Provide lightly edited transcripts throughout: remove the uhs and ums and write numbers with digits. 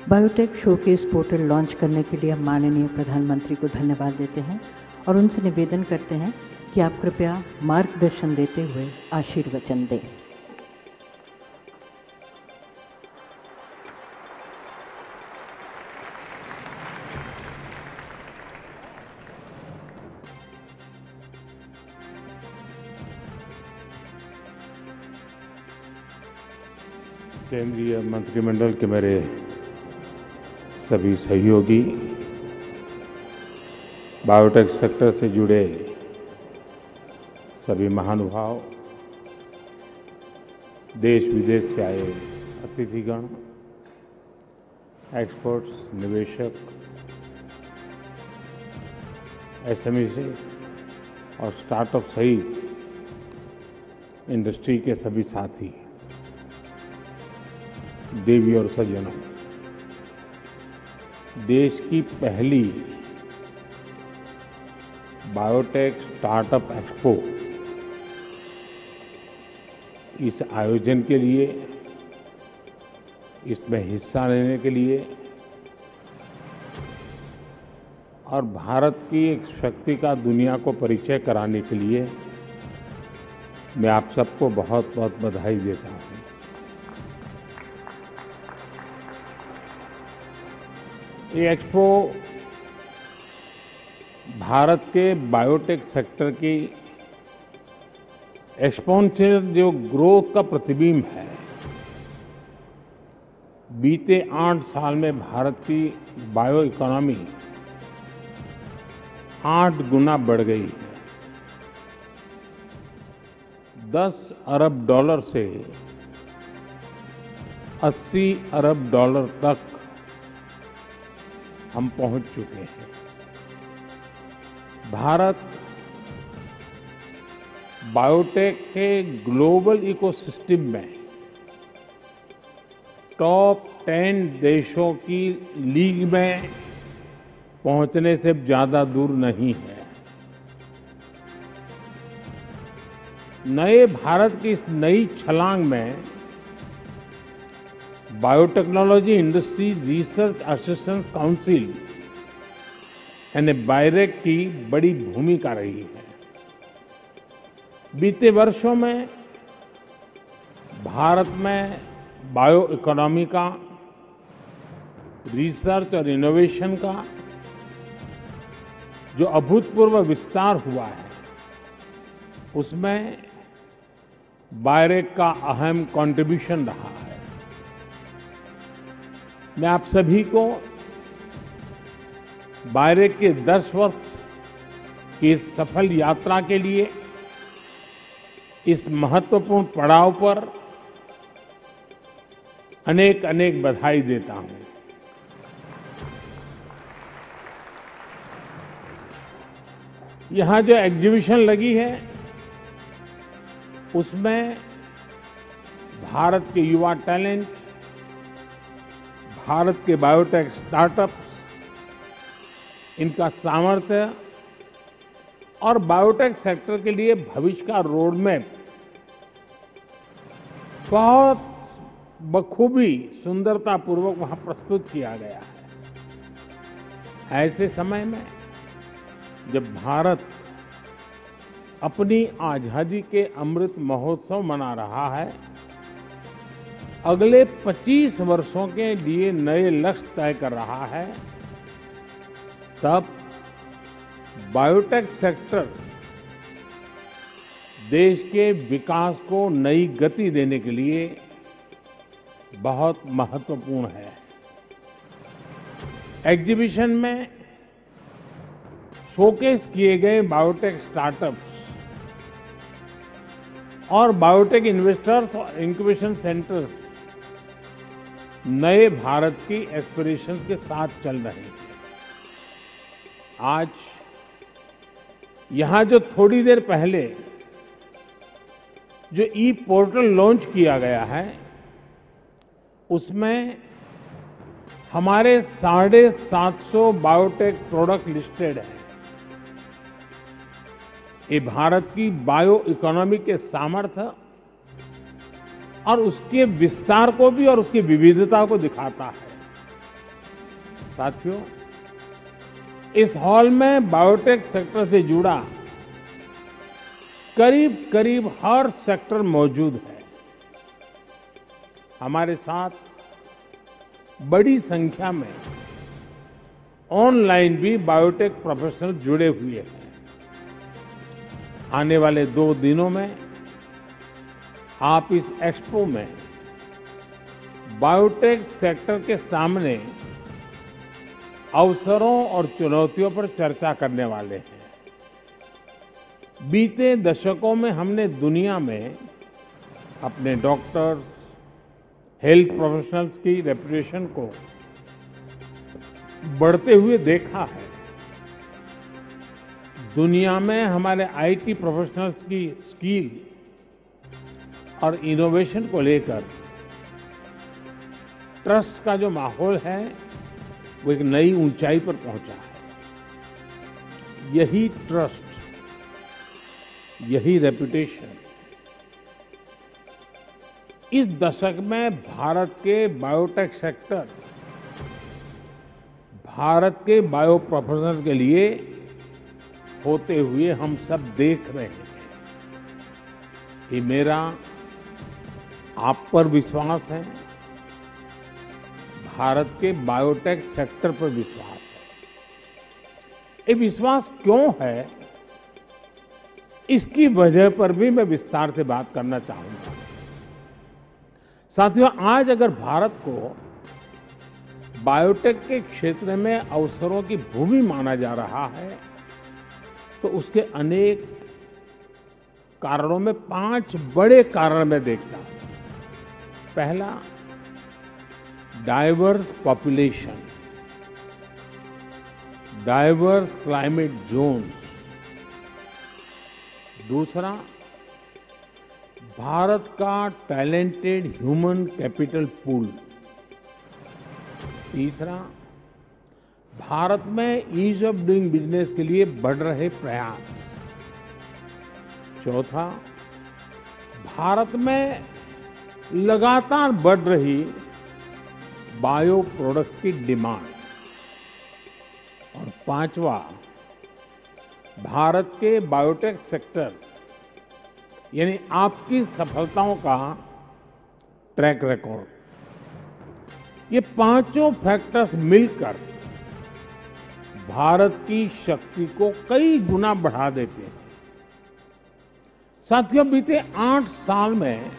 Biotech showcase portal launch करने के लिए हम माननीय प्रधानमंत्री को धन्यवाद देते हैं और उनसे निवेदन करते हैं कि आप कृपया मार्गदर्शन देते हुए आशीर्वचन दें। केंद्रीय मंत्रिमंडल के मेरे सभी सहयोगी, बायोटेक सेक्टर से जुड़े सभी महानुभाव, देश विदेश से आए अतिथिगण, एक्सपर्ट्स, निवेशक, एसएमई से और स्टार्टअप सहित इंडस्ट्री के सभी साथी, देवी और सज्जनों, देश की पहली बायोटेक स्टार्टअप एक्सपो इस आयोजन के लिए, इसमें हिस्सा लेने के लिए और भारत की एक शक्ति का दुनिया को परिचय कराने के लिए मैं आप सबको बहुत बहुत बधाई देता हूं। ये एक्सपो भारत के बायोटेक सेक्टर की एक्सपोनेंशियल जो ग्रोथ का प्रतिबिंब है। बीते 8 साल में भारत की बायो इकोनॉमी 8 गुना बढ़ गई है। 10 अरब डॉलर से 80 अरब डॉलर तक हम पहुंच चुके हैं। भारत बायोटेक के ग्लोबल इकोसिस्टम में टॉप 10 देशों की लीग में पहुंचने से ज्यादा दूर नहीं है। नए भारत की इस नई छलांग में biotechnology industry research assistance council यानी बायरेक की बड़ी भूमिका रही है। बीते वर्षों में भारत में बायो इकोनॉमी का, रिसर्च और इनोवेशन का जो अभूतपूर्व विस्तार हुआ है, उसमें बायरेक का अहम कंट्रीब्यूशन रहा है। मैं आप सभी को बायरेक के 10 वर्ष की इस सफल यात्रा के लिए, इस महत्वपूर्ण पड़ाव पर अनेक अनेक बधाई देता हूं। यहां जो एग्जीबिशन लगी है, उसमें भारत के युवा टैलेंट, भारत के बायोटेक स्टार्टअप, इनका सामर्थ्य और बायोटेक सेक्टर के लिए भविष्य का रोड मैप बहुत बखूबी, सुंदरता पूर्वक वहां प्रस्तुत किया गया है। ऐसे समय में जब भारत अपनी आजादी के अमृत महोत्सव मना रहा है, अगले 25 वर्षों के लिए नए लक्ष्य तय कर रहा है, तब बायोटेक सेक्टर देश के विकास को नई गति देने के लिए बहुत महत्वपूर्ण है। एग्जीबिशन में शोकेस किए गए बायोटेक स्टार्टअप्स और बायोटेक इन्वेस्टर्स और इंक्यूबेशन सेंटर्स नए भारत की एस्पिरेशंस के साथ चल रहे हैं। आज यहां जो थोड़ी देर पहले जो ई पोर्टल लॉन्च किया गया है, उसमें हमारे 750 बायोटेक प्रोडक्ट लिस्टेड हैं। ये भारत की बायो इकोनॉमी के सामर्थ्य और उसके विस्तार को भी और उसकी विविधता को दिखाता है। साथियों, इस हॉल में बायोटेक सेक्टर से जुड़ा करीब करीब हर सेक्टर मौजूद है। हमारे साथ बड़ी संख्या में ऑनलाइन भी बायोटेक प्रोफेशनल जुड़े हुए हैं। आने वाले 2 दिनों में आप इस एक्सपो में बायोटेक सेक्टर के सामने अवसरों और चुनौतियों पर चर्चा करने वाले हैं। बीते दशकों में हमने दुनिया में अपने डॉक्टर्स, हेल्थ प्रोफेशनल्स की रेपुटेशन को बढ़ते हुए देखा है। दुनिया में हमारे आईटी प्रोफेशनल्स की स्किल और इनोवेशन को लेकर ट्रस्ट का जो माहौल है वो एक नई ऊंचाई पर पहुंचा है। यही ट्रस्ट, यही रेपुटेशन इस दशक में भारत के बायोटेक सेक्टर, भारत के बायो प्रोफेशनल्स के लिए होते हुए हम सब देख रहे हैं। ये मेरा आप पर विश्वास है, भारत के बायोटेक सेक्टर पर विश्वास है। ये विश्वास क्यों है, इसकी वजह पर भी मैं विस्तार से बात करना चाहूंगा। साथियों, आज अगर भारत को बायोटेक के क्षेत्र में अवसरों की भूमि माना जा रहा है तो उसके अनेक कारणों में 5 बड़े कारण मैं देखता हूं। पहला, diverse population, diverse climate zones. दूसरा, भारत का टैलेंटेड ह्यूमन कैपिटल पूल। तीसरा, भारत में ईज ऑफ डूइंग बिजनेस के लिए बढ़ रहे प्रयास। चौथा, भारत में लगातार बढ़ रही बायो प्रोडक्ट्स की डिमांड। और पांचवा, भारत के बायोटेक सेक्टर यानी आपकी सफलताओं का ट्रैक रिकॉर्ड। ये पांचों फैक्टर्स मिलकर भारत की शक्ति को कई गुना बढ़ा देते हैं। साथियों, बीते 8 साल में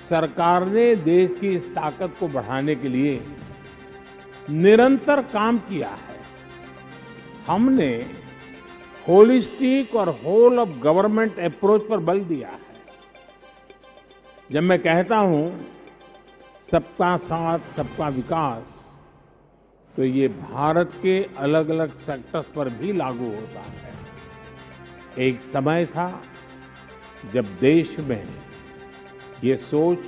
सरकार ने देश की इस ताकत को बढ़ाने के लिए निरंतर काम किया है। हमने होलिस्टिक और होल ऑफ गवर्नमेंट अप्रोच पर बल दिया है। जब मैं कहता हूं सबका साथ, सबका विकास, तो ये भारत के अलग अलग सेक्टर्स पर भी लागू होता है। एक समय था जब देश में ये सोच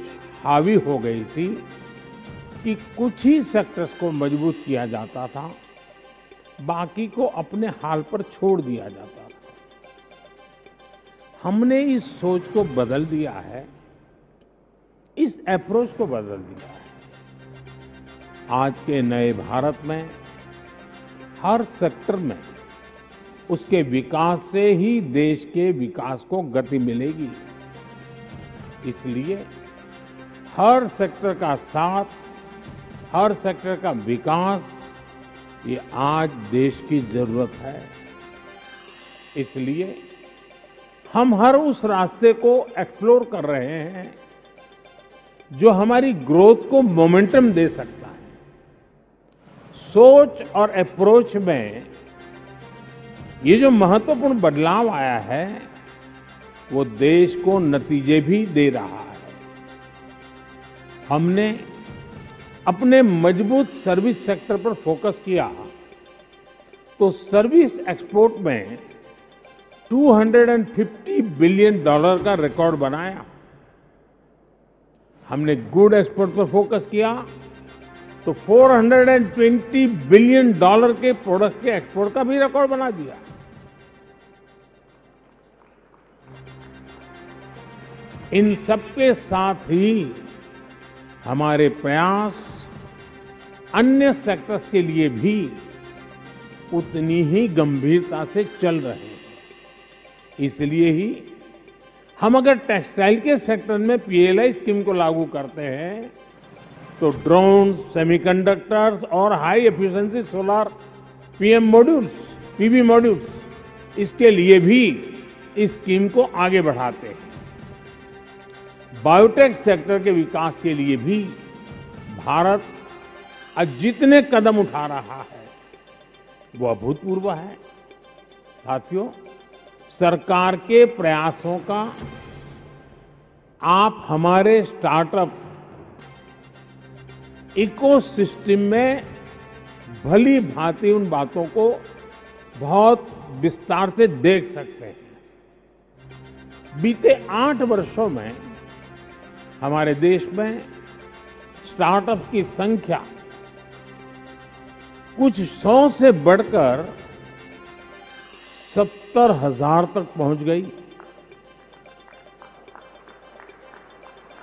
हावी हो गई थी कि कुछ ही सेक्टर्स को मजबूत किया जाता था, बाकी को अपने हाल पर छोड़ दिया जाता था। हमने इस सोच को बदल दिया है, इस अप्रोच को बदल दिया है। आज के नए भारत में हर सेक्टर में उसके विकास से ही देश के विकास को गति मिलेगी। इसलिए हर सेक्टर का साथ, हर सेक्टर का विकास, ये आज देश की जरूरत है। इसलिए हम हर उस रास्ते को एक्सप्लोर कर रहे हैं जो हमारी ग्रोथ को मोमेंटम दे सकता है। सोच और अप्रोच में ये जो महत्वपूर्ण बदलाव आया है वो देश को नतीजे भी दे रहा है। हमने अपने मजबूत सर्विस सेक्टर पर फोकस किया तो सर्विस एक्सपोर्ट में $250 बिलियन का रिकॉर्ड बनाया। हमने गुड एक्सपोर्ट पर फोकस किया तो $420 बिलियन के प्रोडक्ट के एक्सपोर्ट का भी रिकॉर्ड बना दिया। इन सबके साथ ही हमारे प्रयास अन्य सेक्टर्स के लिए भी उतनी ही गंभीरता से चल रहे हैं। इसलिए ही हम अगर टेक्सटाइल के सेक्टर में पीएलआई स्कीम को लागू करते हैं तो ड्रोन, सेमीकंडक्टर्स और high efficiency solar PV modules इसके लिए भी इस स्कीम को आगे बढ़ाते हैं। बायोटेक सेक्टर के विकास के लिए भी भारत आज जितने कदम उठा रहा है वो अभूतपूर्व है। साथियों, सरकार के प्रयासों का आप हमारे स्टार्टअप इकोसिस्टम में भली भांति उन बातों को बहुत विस्तार से देख सकते हैं। बीते 8 वर्षों में हमारे देश में स्टार्टअप की संख्या कुछ 100 से बढ़कर 70,000 तक पहुंच गई।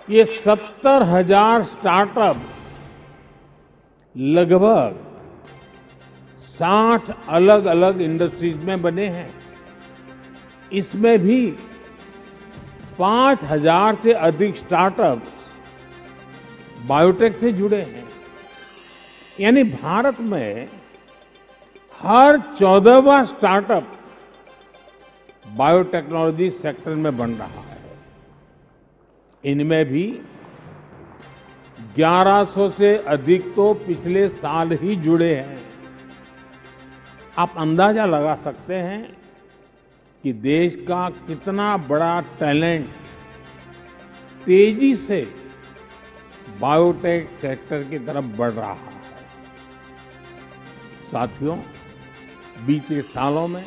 ये 70,000 स्टार्टअप लगभग 60 अलग अलग इंडस्ट्रीज में बने हैं। इसमें भी 5,000 से अधिक स्टार्टअप्स बायोटेक से जुड़े हैं। यानी भारत में हर 14वां स्टार्टअप बायोटेक्नोलॉजी सेक्टर में बन रहा है। इनमें भी 1100 से अधिक तो पिछले साल ही जुड़े हैं। आप अंदाजा लगा सकते हैं कि देश का कितना बड़ा टैलेंट तेजी से बायोटेक सेक्टर की तरफ बढ़ रहा है। साथियों, बीते सालों में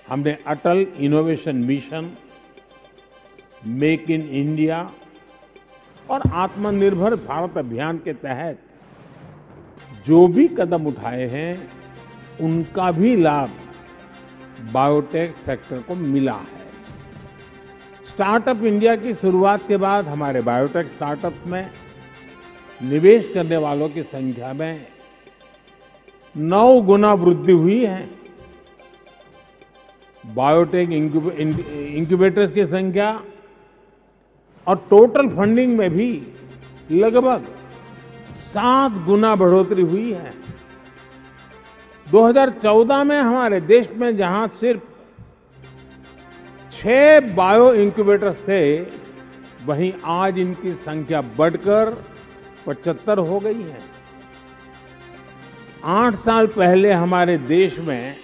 हमने Atal innovation mission, make in India और आत्मनिर्भर भारत अभियान के तहत जो भी कदम उठाए हैं उनका भी लाभ बायोटेक सेक्टर को मिला है। स्टार्टअप इंडिया की शुरुआत के बाद हमारे बायोटेक स्टार्टअप में निवेश करने वालों की संख्या में 9 गुना वृद्धि हुई है। बायोटेक इंक्यूबेटर्स की संख्या और टोटल फंडिंग में भी लगभग 7 गुना बढ़ोतरी हुई है। 2014 में हमारे देश में जहां सिर्फ 6 बायो इंक्यूबेटर्स थे, वहीं आज इनकी संख्या बढ़कर 75 हो गई है। 8 साल पहले हमारे देश में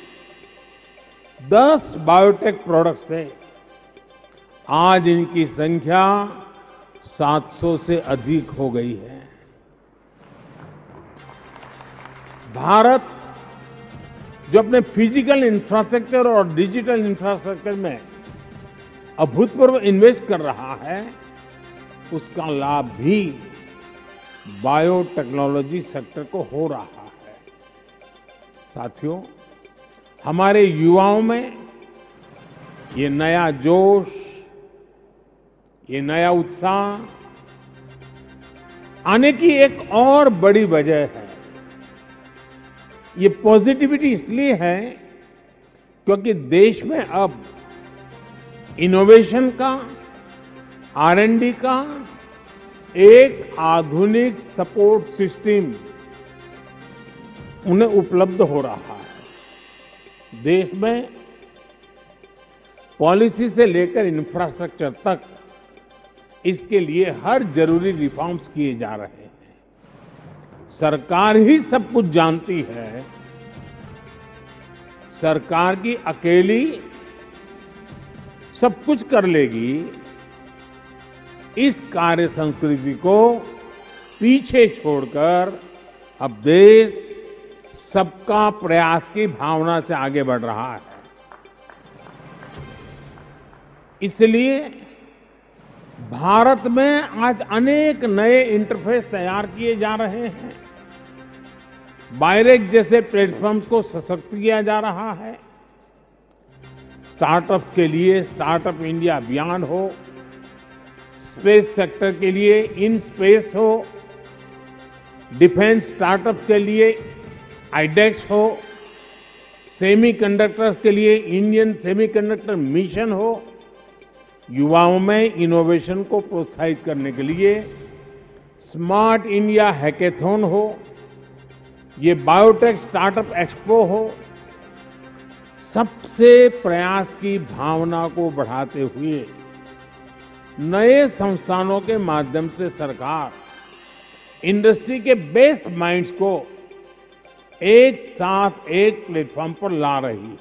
10 बायोटेक प्रोडक्ट्स थे, आज इनकी संख्या 700 से अधिक हो गई है। भारत जो अपने फिजिकल इंफ्रास्ट्रक्चर और डिजिटल इंफ्रास्ट्रक्चर में अभूतपूर्व इन्वेस्ट कर रहा है, उसका लाभ भी बायोटेक्नोलॉजी सेक्टर को हो रहा है। साथियों, हमारे युवाओं में ये नया जोश, ये नया उत्साह आने की एक और बड़ी वजह है। ये पॉजिटिविटी इसलिए है क्योंकि देश में अब इनोवेशन का, R&D का एक आधुनिक सपोर्ट सिस्टम उन्हें उपलब्ध हो रहा है। देश में पॉलिसी से लेकर इंफ्रास्ट्रक्चर तक इसके लिए हर जरूरी रिफॉर्म्स किए जा रहे हैं। सरकार ही सब कुछ जानती है। सरकार की अकेली सब कुछ कर लेगी, इस कार्य संस्कृति को पीछे छोड़कर अब देश सबका प्रयास की भावना से आगे बढ़ रहा है। इसलिए भारत में आज अनेक नए इंटरफेस तैयार किए जा रहे हैं। बायरेक जैसे प्लेटफॉर्म्स को सशक्त किया जा रहा है। स्टार्टअप के लिए स्टार्टअप इंडिया अभियान हो स्पेस सेक्टर के लिए इन स्पेस हो, डिफेंस स्टार्टअप के लिए आईडेक्स हो, सेमीकंडक्टर्स के लिए इंडियन सेमीकंडक्टर मिशन हो, युवाओं में इनोवेशन को प्रोत्साहित करने के लिए स्मार्ट इंडिया हैकेथॉन हो, ये बायोटेक स्टार्टअप एक्सपो हो, सबसे प्रयास की भावना को बढ़ाते हुए नए संस्थानों के माध्यम से सरकार इंडस्ट्री के बेस्ट माइंड्स को एक साथ एक प्लेटफॉर्म पर ला रही है।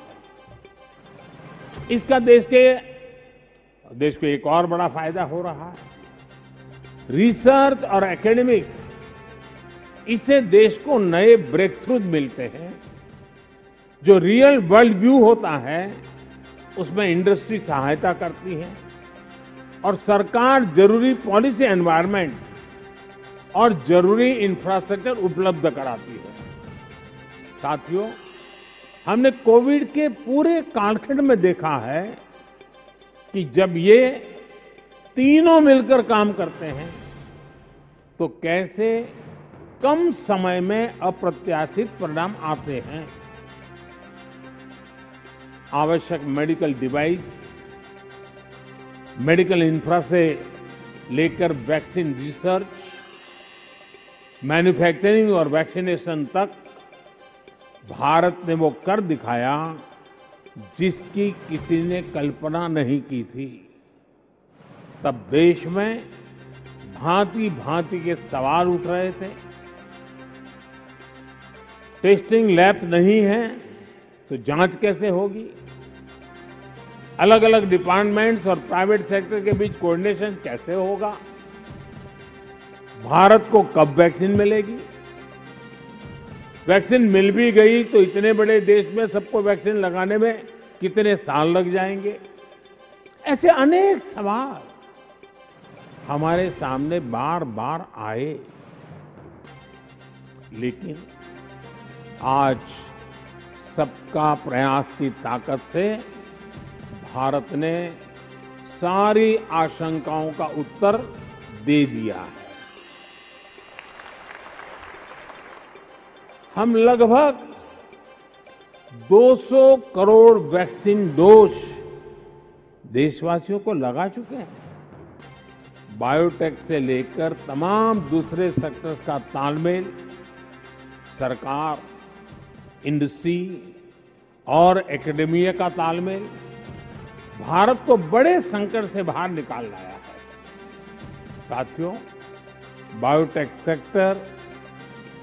इसका देश को एक और बड़ा फायदा हो रहा है। रिसर्च और एकेडमिक, इससे देश को नए ब्रेक थ्रू मिलते हैं। जो रियल वर्ल्ड व्यू होता है उसमें इंडस्ट्री सहायता करती है और सरकार जरूरी पॉलिसी एनवायरनमेंट और जरूरी इंफ्रास्ट्रक्चर उपलब्ध कराती है। साथियों, हमने कोविड के पूरे कालखंड में देखा है कि जब ये तीनों मिलकर काम करते हैं तो कैसे कम समय में अप्रत्याशित परिणाम आते हैं। आवश्यक मेडिकल डिवाइस, मेडिकल इंफ्रा से लेकर वैक्सीन रिसर्च, मैन्युफैक्चरिंग और वैक्सीनेशन तक भारत ने वो कर दिखाया जिसकी किसी ने कल्पना नहीं की थी। तब देश में भांति भांति के सवाल उठ रहे थे। टेस्टिंग लैब नहीं है तो जांच कैसे होगी? अलग अलग डिपार्टमेंट्स और प्राइवेट सेक्टर के बीच कोऑर्डिनेशन कैसे होगा? भारत को कब वैक्सीन मिलेगी? वैक्सीन मिल भी गई तो इतने बड़े देश में सबको वैक्सीन लगाने में कितने साल लग जाएंगे? ऐसे अनेक सवाल हमारे सामने बार बार आए। लेकिन आज सबका प्रयास की ताकत से भारत ने सारी आशंकाओं का उत्तर दे दिया है। हम लगभग 200 करोड़ वैक्सीन डोज देशवासियों को लगा चुके हैं। बायोटेक से लेकर तमाम दूसरे सेक्टर्स का तालमेल सरकार, इंडस्ट्री और एकेडेमिया का तालमेल भारत को बड़े संकट से बाहर निकाल लाया है। साथियों, बायोटेक सेक्टर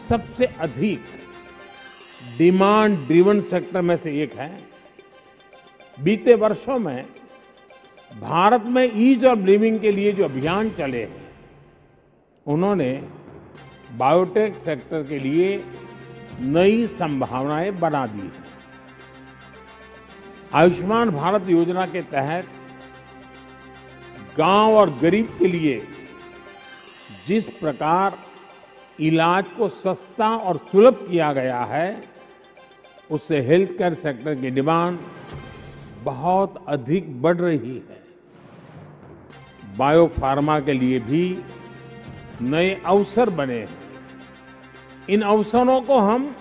सबसे अधिक डिमांड ड्रिवन सेक्टर में से एक है। बीते वर्षों में भारत में ईज ऑफ लिविंग के लिए जो अभियान चले हैं, उन्होंने बायोटेक सेक्टर के लिए नई संभावनाएं बना दी हैं। आयुष्मान भारत योजना के तहत गांव और गरीब के लिए जिस प्रकार इलाज को सस्ता और सुलभ किया गया है, उससे हेल्थ केयर सेक्टर की डिमांड बहुत अधिक बढ़ रही है। बायो फार्मा के लिए भी नए अवसर बने हैं। इन अवसरों को हम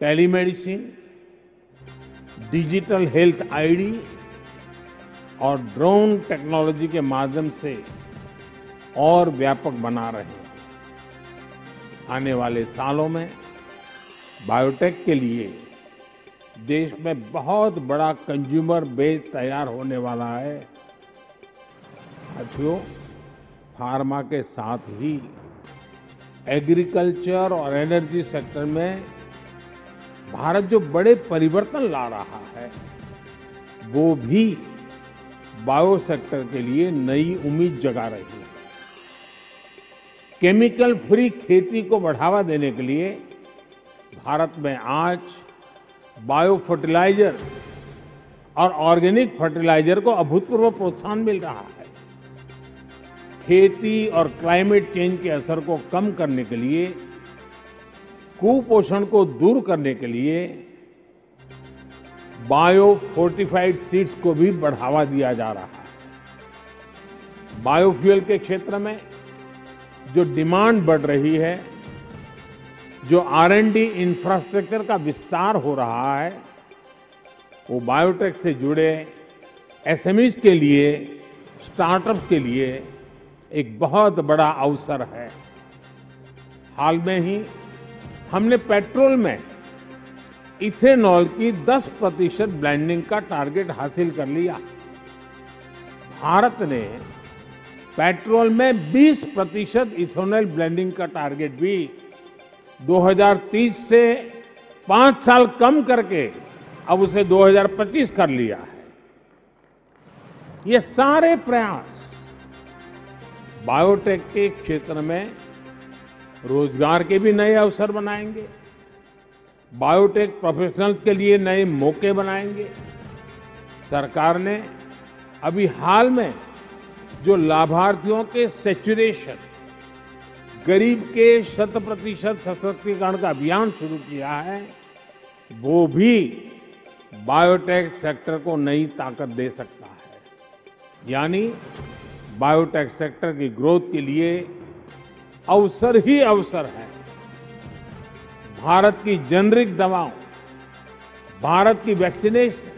टेलीमेडिसिन, डिजिटल हेल्थ आईडी और ड्रोन टेक्नोलॉजी के माध्यम से और व्यापक बना रहे हैं। आने वाले सालों में बायोटेक के लिए देश में बहुत बड़ा कंज्यूमर बेस तैयार होने वाला है। साथियों, फार्मा के साथ ही एग्रीकल्चर और एनर्जी सेक्टर में भारत जो बड़े परिवर्तन ला रहा है, वो भी बायो सेक्टर के लिए नई उम्मीद जगा रही है। केमिकल फ्री खेती को बढ़ावा देने के लिए भारत में आज बायो फर्टिलाइजर और ऑर्गेनिक फर्टिलाइजर को अभूतपूर्व प्रोत्साहन मिल रहा है। खेती और क्लाइमेट चेंज के असर को कम करने के लिए, कुपोषण को दूर करने के लिए बायो फोर्टिफाइड सीड्स को भी बढ़ावा दिया जा रहा है। बायोफ्यूल के क्षेत्र में जो डिमांड बढ़ रही है, जो R&D इंफ्रास्ट्रक्चर का विस्तार हो रहा है, वो बायोटेक से जुड़े एसएमईज के लिए, स्टार्टअप्स के लिए एक बहुत बड़ा अवसर है। हाल में ही हमने पेट्रोल में इथेनॉल की 10% ब्लेंडिंग का टारगेट हासिल कर लिया। भारत ने पेट्रोल में 20% इथेनॉल ब्लेंडिंग का टारगेट भी 2030 से 5 साल कम करके अब उसे 2025 कर लिया है। ये सारे प्रयास बायोटेक के क्षेत्र में रोजगार के भी नए अवसर बनाएंगे, बायोटेक प्रोफेशनल्स के लिए नए मौके बनाएंगे। सरकार ने अभी हाल में जो लाभार्थियों के सैचुरेशन, गरीब के 100% सशक्तिकरण का अभियान शुरू किया है, वो भी बायोटेक सेक्टर को नई ताकत दे सकता है। यानी बायोटेक सेक्टर की ग्रोथ के लिए अवसर ही अवसर है। भारत की जेनरिक दवाओं, भारत की वैक्सीनेशन,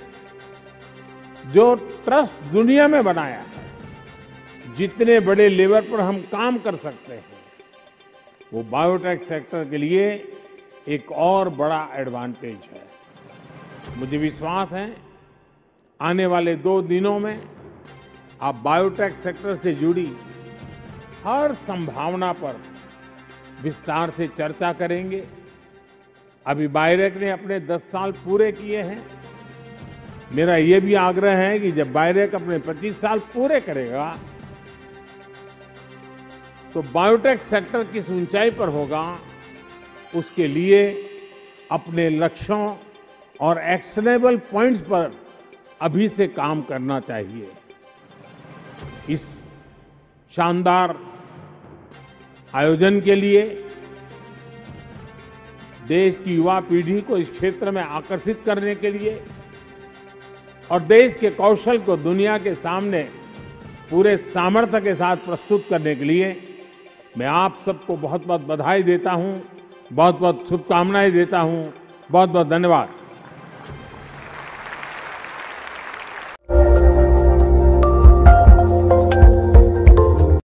जो ट्रस्ट दुनिया में बनाया है, जितने बड़े लेवल पर हम काम कर सकते हैं, वो बायोटेक सेक्टर के लिए एक और बड़ा एडवांटेज है। मुझे विश्वास है आने वाले 2 दिनों में आप बायोटेक सेक्टर से जुड़ी हर संभावना पर विस्तार से चर्चा करेंगे। अभी बायोटेक ने अपने 10 साल पूरे किए हैं। मेरा ये भी आग्रह है कि जब बायोटेक अपने 25 साल पूरे करेगा तो बायोटेक सेक्टर किस ऊंचाई पर होगा, उसके लिए अपने लक्ष्यों और एक्शनेबल पॉइंट्स पर अभी से काम करना चाहिए। इस शानदार आयोजन के लिए देश की युवा पीढ़ी को इस क्षेत्र में आकर्षित करने के लिए और देश के कौशल को दुनिया के सामने पूरे सामर्थ्य के साथ प्रस्तुत करने के लिए मैं आप सबको बहुत बहुत बधाई देता हूं, बहुत बहुत शुभकामनाएं देता हूं। बहुत बहुत धन्यवाद।